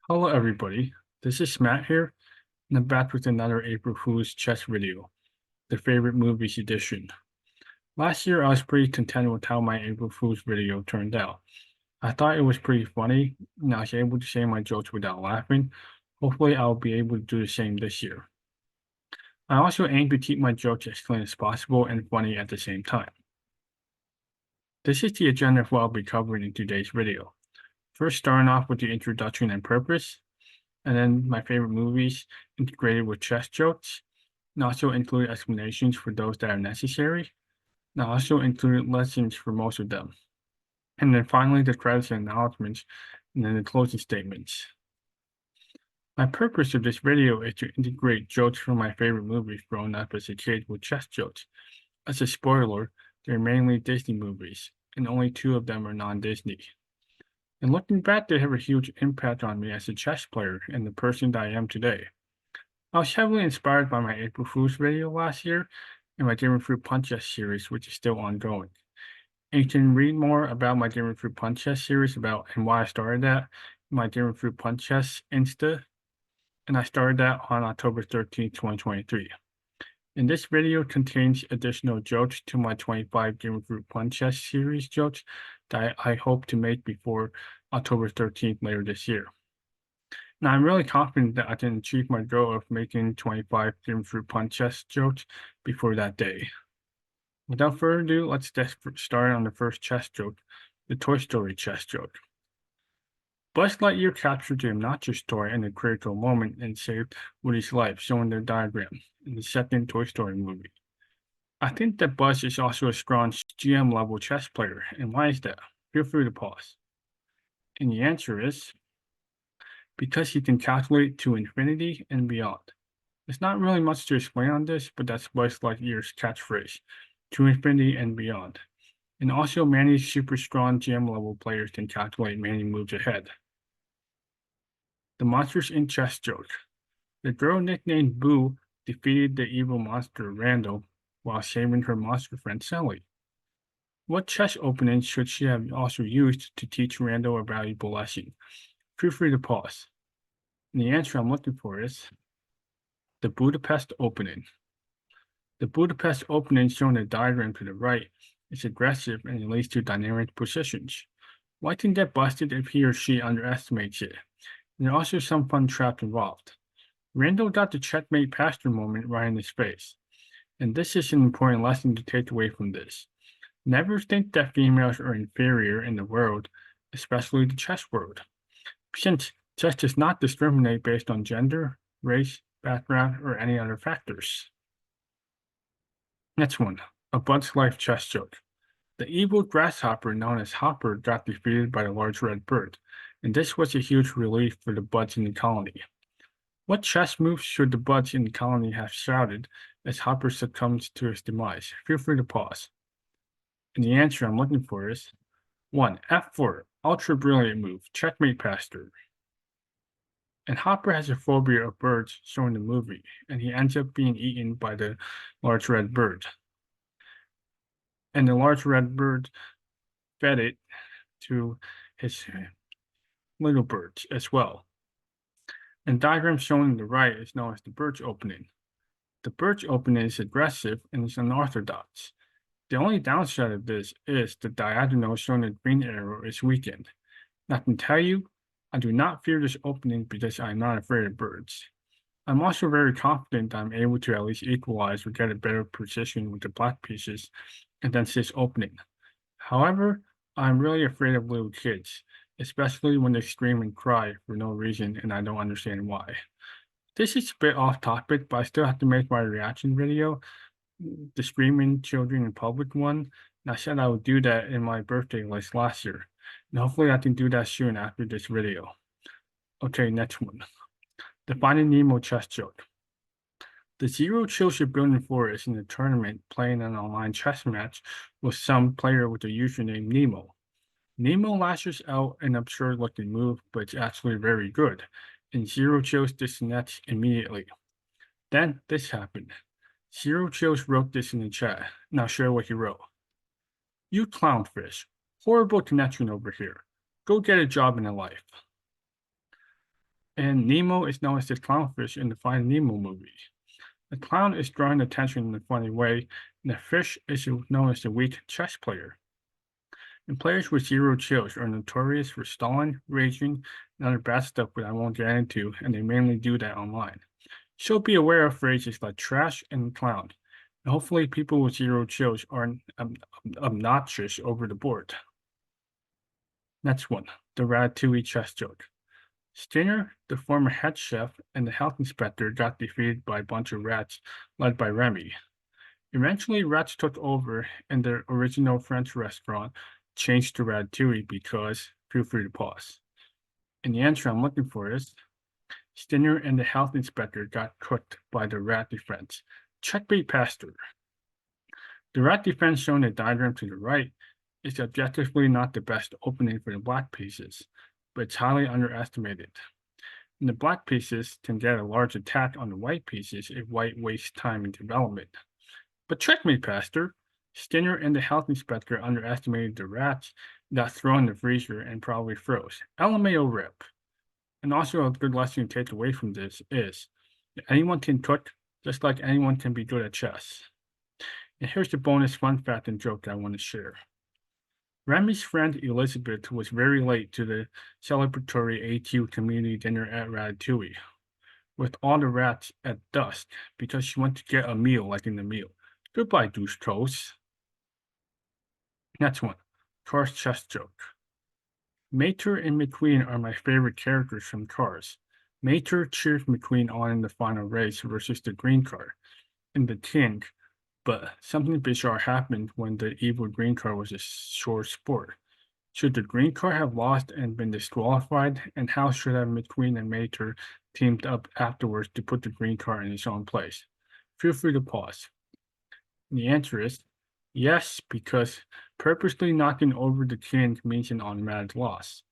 Hello everybody, this is Matt here, and I'm back with another April Fool's chess video, the favorite movies edition. Last year I was pretty content with how my April Fool's video turned out. I thought it was pretty funny, and I was able to say my jokes without laughing. Hopefully I'll be able to do the same this year. I also aim to keep my jokes as clean as possible and funny at the same time. This is the agenda of what I'll be covering in today's video. First, starting off with the introduction and purpose, and then my favorite movies integrated with chess jokes, and also include explanations for those that are necessary, and I also included lessons for most of them. And then finally, the credits and acknowledgements, and then the closing statements. My purpose of this video is to integrate jokes from my favorite movies growing up as a kid with chess jokes. As a spoiler, they're mainly Disney movies, and only 2 of them are non-Disney. And looking back, they have a huge impact on me as a chess player and the person that I am today. I was heavily inspired by my April Fool's video last year and my Demon Fruit Punch Chess series, which is still ongoing. And you can read more about my Demon Fruit Punch Chess series and why I started that in my Demon Fruit Punch Chess Insta, and I started that on October 13th, 2023. And this video contains additional jokes to my 25 Demon Fruit Punch Chess series jokes that I hope to make before October 13th later this year. Now, I'm really confident that I can achieve my goal of making 25 Demon Fruit Punch chess jokes before that day. Without further ado, let's get started on the first chess joke, the Toy Story chess joke. Buzz Lightyear captured the obnoxious toy in a critical moment and saved Woody's life, showing their diagram in the second Toy Story movie. I think that Buzz is also a strong GM-level chess player, and why is that? Feel free to pause. And the answer is because he can calculate to infinity and beyond. There's not really much to explain on this, but that's Buzz Lightyear's catchphrase, to infinity and beyond. And also, many super strong GM level players can calculate many moves ahead. The Monsters in Chess joke. The girl nicknamed Boo defeated the evil monster Randall while saving her monster friend Sally. What chess opening should she have also used to teach Randall a valuable lesson? Feel free to pause. And the answer I'm looking for is the Budapest opening. The Budapest opening shown in the diagram to the right is aggressive and it leads to dynamic positions. White can get busted if he or she underestimates it. And there are also some fun traps involved. Randall got the checkmate pastor moment right in his face. And this is an important lesson to take away from this. Never think that females are inferior in the world, especially the chess world. Since chess does not discriminate based on gender, race, background, or any other factors. Next one, a Bug's Life chess joke. The evil grasshopper known as Hopper got defeated by the large red bird, and this was a huge relief for the buds in the colony. What chess moves should the buds in the colony have shouted as Hopper succumbs to his demise? Feel free to pause. And the answer I'm looking for is 1. F4, ultra brilliant move, checkmate pastor. And Hopper has a phobia of birds shown in the movie, and he ends up being eaten by the large red bird. And the large red bird fed it to his little birds as well. And diagram shown on the right is known as the birch opening. The birch opening is aggressive and is unorthodox. The only downside of this is the diagonal shown in green arrow is weakened. And I can tell you, I do not fear this opening because I'm not afraid of birds. I'm also very confident that I'm able to at least equalize or get a better position with the black pieces against this opening. However, I'm really afraid of little kids, especially when they scream and cry for no reason and I don't understand why. This is a bit off topic, but I still have to make my reaction video, the screaming children in public one. And I said I would do that in my birthday list last year. And hopefully I can do that soon after this video. Okay, next one. The Finding Nemo chess joke. The Zero Chill Shipbuilding Forest in a tournament playing an online chess match with some player with the username Nemo. Nemo lashes out an absurd looking move, but it's actually very good, and Zero Chills disconnects immediately. Then this happened. Zero Chills wrote this in the chat. Now share what he wrote. You clownfish. Horrible connection over here. Go get a job in a life. And Nemo is known as the clownfish in the Finding Nemo movie. The clown is drawing attention in a funny way, and the fish is known as the weak chess player. And players with zero chills are notorious for stalling, raging, and other bad stuff that I won't get into, and they mainly do that online. So be aware of phrases like trash and clown. And hopefully people with zero chills aren't obnoxious over the board. Next one, the Ratatouille chess joke. Skinner, the former head chef, and the health inspector got defeated by a bunch of rats led by Remy. Eventually, rats took over, and the original French restaurant changed to Ratatouille because, feel free to pause. And the answer I'm looking for is Skinner and the health inspector got cooked by the rat defense. Checkmate Pastor. The rat defense shown in the diagram to the right is objectively not the best opening for the black pieces, but it's highly underestimated. And the black pieces can get a large attack on the white pieces if white wastes time in development. But checkmate, Pastor. Skinner and the health inspector underestimated the rats, got thrown in the freezer, and probably froze. LMAO rip. And also a good lesson to take away from this is that anyone can cook just like anyone can be good at chess. And here's the bonus fun fact and joke I want to share. Remy's friend Elizabeth was very late to the celebratory AQ community dinner at Ratatouille, with all the rats at dusk because she went to get a meal like in the meal. Goodbye, douche toast. Next one, Cars chess joke. Mater and McQueen are my favorite characters from Cars. Mater cheers McQueen on in the final race versus the green car in the king, but something bizarre happened when the evil green car was a short sport. Should the green car have lost and been disqualified, and how should have McQueen and Mater teamed up afterwards to put the green car in its own place? Feel free to pause. And the answer is yes, because purposely knocking over the king means an automatic loss.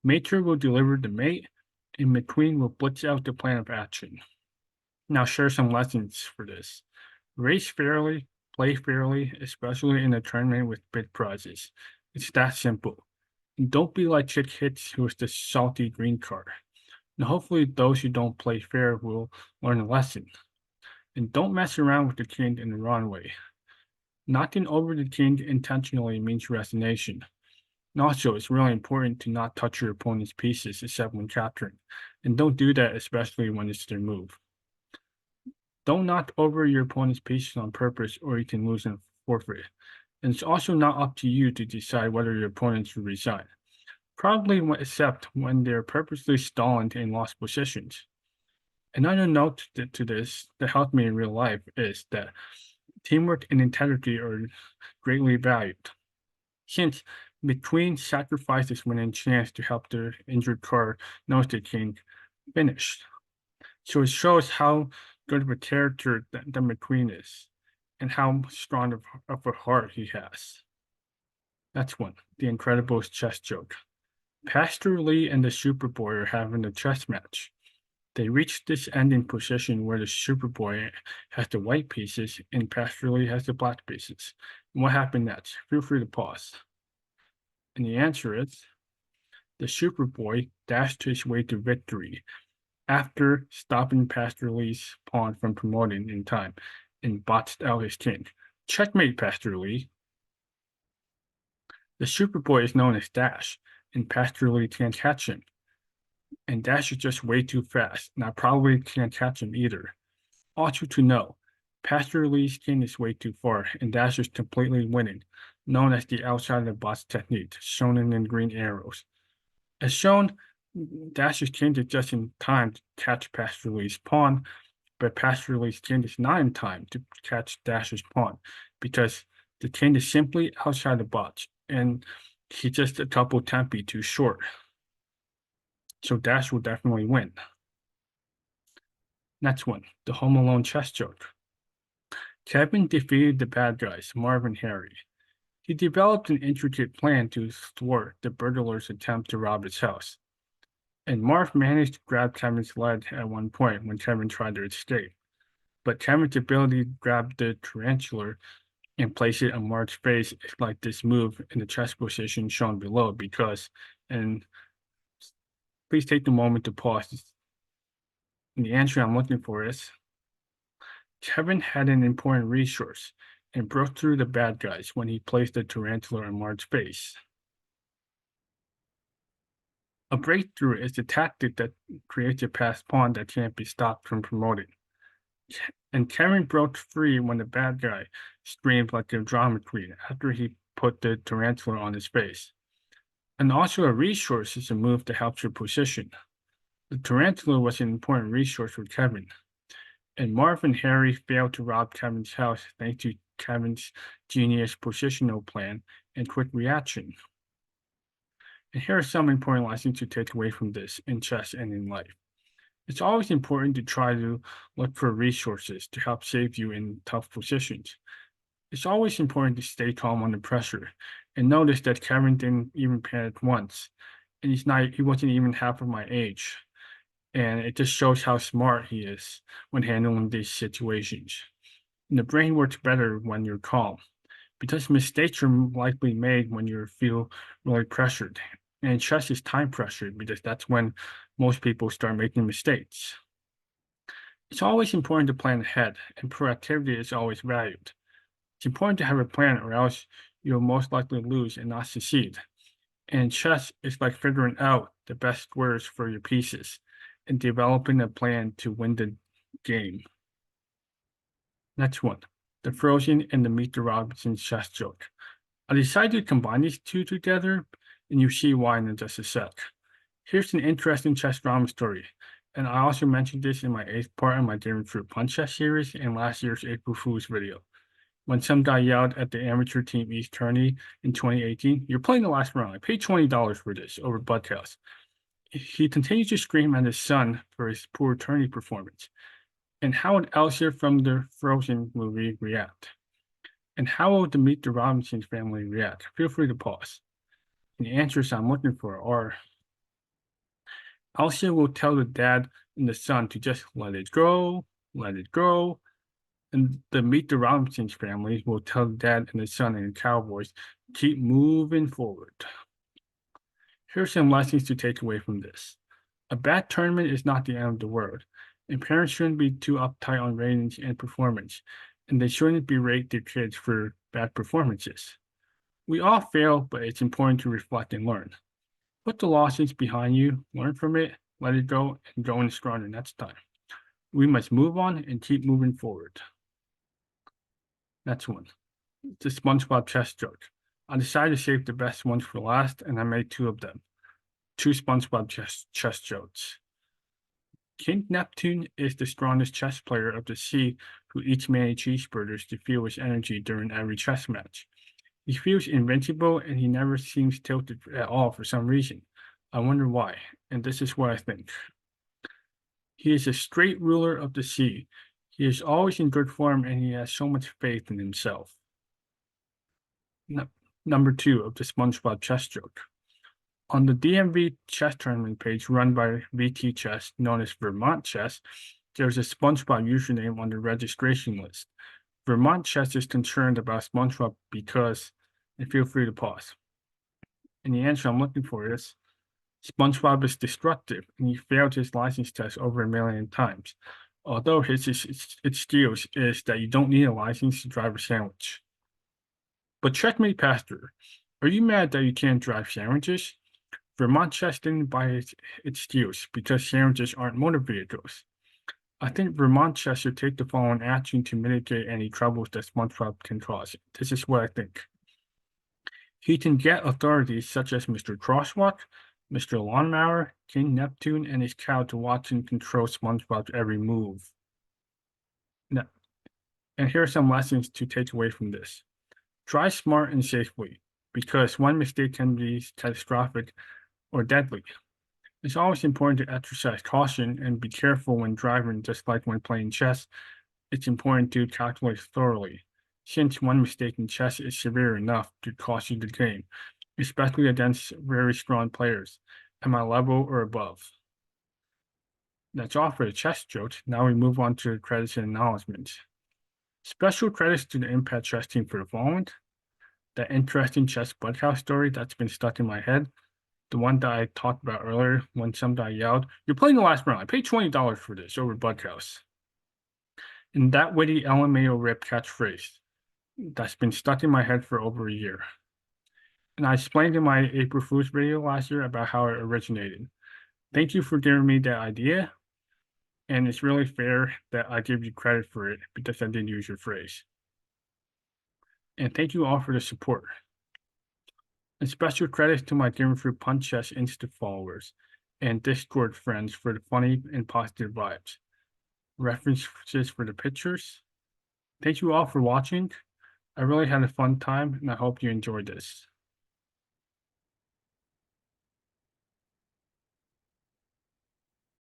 Mater will deliver the mate, and McQueen will blitz out the plan of action. Now share some lessons for this. Race fairly, play fairly, especially in a tournament with big prizes. It's that simple. And don't be like Chick Hicks, who is the salty green card. And hopefully those who don't play fair will learn a lesson. And don't mess around with the king in the wrong way. Knocking over the king intentionally means resignation. And also, it's really important to not touch your opponent's pieces except when capturing. And don't do that, especially when it's their move. Don't knock over your opponent's pieces on purpose, or you can lose and forfeit. And it's also not up to you to decide whether your opponent should resign. Probably except when they're purposely stalling in lost positions. Another note to this that helped me in real life is that teamwork and integrity are greatly valued. Since McQueen sacrificed his winning chance to help the injured car knows the king finished. So it shows how good of a character that McQueen is and how strong of a heart he has. That's one, the Incredibles chess joke. Pastor Lee and the Superboy are having a chess match. They reach this ending position where the Superboy has the white pieces and Pastor Lee has the black pieces. And what happened next? Feel free to pause. And the answer is the Superboy dashed his way to victory after stopping Pastor Lee's pawn from promoting in time and botched out his king. Checkmate, Pastor Lee. The Superboy is known as Dash, and Pastor Lee can't catch him. And Dash is just way too fast, and I probably can't catch him either. Also to know, Pastor Lee's king is way too far, and Dash is completely winning, known as the outside of the box technique, shown in the green arrows. As shown, Dash's king is just in time to catch Pastor Lee's pawn, but Pastor Lee's king is not in time to catch Dash's pawn, because the king is simply outside the box, and he's just a couple tempi too short. So Dash will definitely win. Next one, the Home Alone chess joke. Kevin defeated the bad guys, Marv and Harry. He developed an intricate plan to thwart the burglars' attempt to rob his house. And Marv managed to grab Kevin's leg at one point when Kevin tried to escape. But Kevin's ability to grab the tarantula and place it on Marv's face is like this move in the chess position shown below because, and Please take the moment to pause. And the answer I'm looking for is Kevin had an important resource and broke through the bad guys when he placed the tarantula on Marge's base. A breakthrough is the tactic that creates a passed pawn that can't be stopped from promoting. And Kevin broke free when the bad guy screamed like a drama queen after he put the tarantula on his face. And also a resource is a move that helps your position. The tarantula was an important resource for Kevin. And Marv and Harry failed to rob Kevin's house thanks to Kevin's genius positional plan and quick reaction. And here are some important lessons to take away from this in chess and in life. It's always important to try to look for resources to help save you in tough positions. It's always important to stay calm under pressure. And notice that Kevin didn't even panic once. And he wasn't even half of my age. And it just shows how smart he is when handling these situations. And the brain works better when you're calm because mistakes are likely made when you feel really pressured. And chess is time pressured because that's when most people start making mistakes. It's always important to plan ahead, and proactivity is always valued. It's important to have a plan, or else you'll most likely lose and not succeed. And chess is like figuring out the best squares for your pieces and developing a plan to win the game. Next one, the Frozen and the Meet the Robinsons chess joke. I decided to combine these two together, and you see why in just a sec. Here's an interesting chess drama story, and I also mentioned this in my 8th part of my Daring Fruit Punch chess series in last year's April Fool's video. When some guy yelled at the amateur Team East tourney in 2018, "You're playing the last round. I paid $20 for this," over Budhouse. He continues to scream at his son for his poor tourney performance. And how would Elsa from the Frozen movie react? And how would the Meet the Robinsons family react? Feel free to pause. And the answers I'm looking for are Elsa will tell the dad and the son to just let it go, let it go. And the Meet the Robinsons family will tell the dad and the son and the Cowboys, keep moving forward. Here's some lessons to take away from this. A bad tournament is not the end of the world, and parents shouldn't be too uptight on ratings and performance, and they shouldn't berate their kids for bad performances. We all fail, but it's important to reflect and learn. Put the losses behind you, learn from it, let it go, and go in stronger next time. We must move on and keep moving forward. Next one, the SpongeBob chess joke. I decided to save the best ones for last, and I made 2 of them. 2 SpongeBob chess jokes. King Neptune is the strongest chess player of the sea who eats many cheeseburgers to fuel his energy during every chess match. He feels invincible and he never seems tilted at all for some reason. I wonder why, and this is what I think. He is a straight ruler of the sea. He is always in good form and he has so much faith in himself. Number 2 of the SpongeBob chess joke. On the DMV chess tournament page run by VT Chess, known as Vermont Chess, there's a SpongeBob username on the registration list. Vermont Chess is concerned about SpongeBob because, and feel free to pause. And the answer I'm looking for is, SpongeBob is destructive and he failed his license test over 1 million times. Although his excuse is that you don't need a license to drive a sandwich. But Checkmate Pastor, are you mad that you can't drive sandwiches? Vermont Chess didn't buy its excuse because sandwiches aren't motor vehicles. I think Vermont Chess should take the following action to mitigate any troubles that SpongeBob can cause. This is what I think. He can get authorities such as Mr. Crosswalk, Mr. Lawnmower, King Neptune, and his cow to watch and control SpongeBob's every move. Now, and here are some lessons to take away from this. Try smart and safely, because one mistake can be catastrophic or deadly. It's always important to exercise caution and be careful when driving, just like when playing chess. It's important to calculate thoroughly, since one mistake in chess is severe enough to cost you the game, especially against very strong players at my level or above. That's all for the chess jokes. Now we move on to credits and acknowledgements. Special credits to the Impact Chess team for the following: that interesting chess Budhouse story that's been stuck in my head, The one that I talked about earlier, when some guy yelled, "You're playing the last round. I paid $20 for this," over Bughouse. And that witty LMAO rip catchphrase that's been stuck in my head for over a year. And I explained in my April Fool's video last year about how it originated. Thank you for giving me that idea. And it's really fair that I give you credit for it because I did use your phrase. And thank you all for the support. And special credit to my Demon Fruit Punch Chess Insta followers and Discord friends for the funny and positive vibes. References for the pictures. Thank you all for watching. I really had a fun time and I hope you enjoyed this.